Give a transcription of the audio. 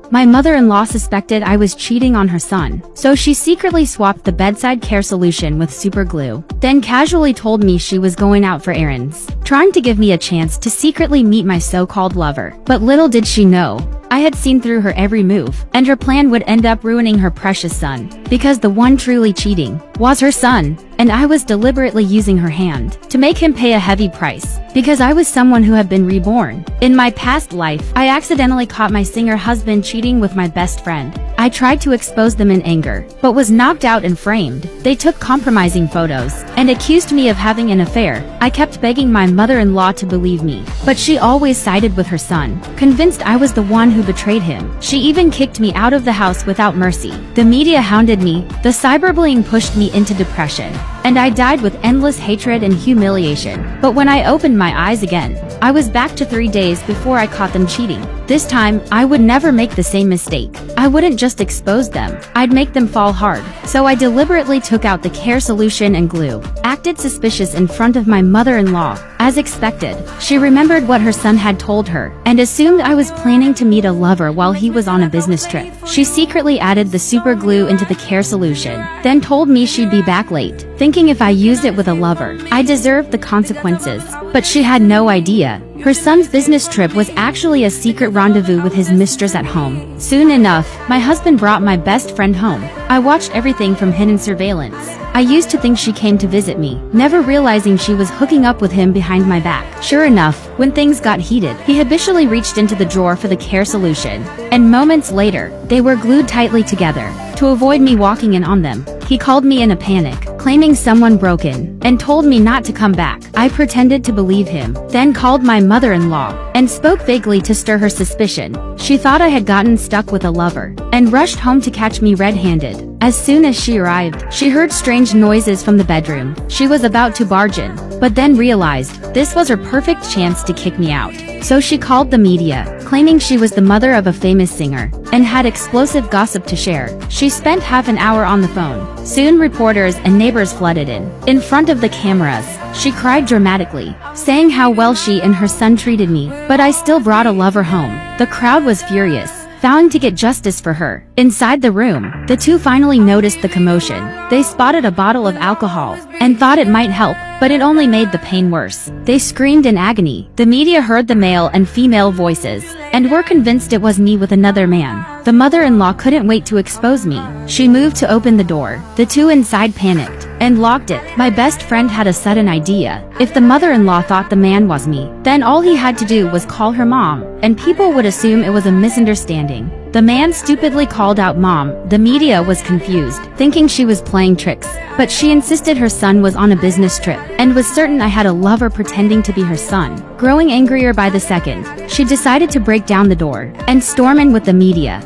My mother-in-law suspected I was cheating on her son, so she secretly swapped the bedside care solution with super glue, then casually told me she was going out for errands, trying to give me a chance to secretly meet my so-called lover. But little did she know, I had seen through her every move, and her plan would end up ruining her precious son, because the one truly cheating was her son, and I was deliberately using her hand to make him pay a heavy price, because I was someone who had been reborn. In my past life, I accidentally caught my singer husband cheating with my best friend. I tried to expose them in anger, but was knocked out and framed. They took compromising photos, and accused me of having an affair. I kept begging my mother-in-law to believe me, but she always sided with her son, convinced I was the one who betrayed him. She even kicked me out of the house without mercy. The media hounded me, the cyberbullying pushed me into depression, and I died with endless hatred and humiliation. But when I opened my eyes again, I was back to 3 days before I caught them cheating. This time, I would never make the same mistake. I wouldn't just expose them, I'd make them fall hard. So I deliberately took out the care solution and glue, acted suspicious in front of my mother-in-law. As expected, she remembered what her son had told her, and assumed I was planning to meet a lover while he was on a business trip. She secretly added the super glue into the care solution, then told me she'd be back late, thinking if I used it with a lover, I deserved the consequences. But she had no idea. Her son's business trip was actually a secret rendezvous with his mistress at home. Soon enough, my husband brought my best friend home. I watched everything from hidden surveillance. I used to think she came to visit me, never realizing she was hooking up with him behind my back. Sure enough, when things got heated, he habitually reached into the drawer for the care solution, and moments later, they were glued tightly together. To avoid me walking in on them, he called me in a panic, claiming someone broke in, and told me not to come back. I pretended to believe him, then called my mother-in-law, and spoke vaguely to stir her suspicion. She thought I had gotten stuck with a lover, and rushed home to catch me red-handed. As soon as she arrived, she heard strange noises from the bedroom. She was about to barge in, but then realized this was her perfect chance to kick me out. So she called the media, claiming she was the mother of a famous singer, and had explosive gossip to share. She spent half an hour on the phone. Soon reporters and neighbors flooded in. In front of the cameras, she cried dramatically, saying how well she and her son treated me, but I still brought a lover home. The crowd was furious, vowing to get justice for her. Inside the room, the two finally noticed the commotion. They spotted a bottle of alcohol, and thought it might help, but it only made the pain worse. They screamed in agony. The media heard the male and female voices, and were convinced it was me with another man. The mother-in-law couldn't wait to expose me. She moved to open the door. The two inside panicked, and locked it. My best friend had a sudden idea. If the mother-in-law thought the man was me, then all he had to do was call her mom, and people would assume it was a misunderstanding. The man stupidly called out mom. The media was confused, thinking she was playing tricks, but she insisted her son was on a business trip, and was certain I had a lover pretending to be her son. Growing angrier by the second, she decided to break down the door, and storm in with the media.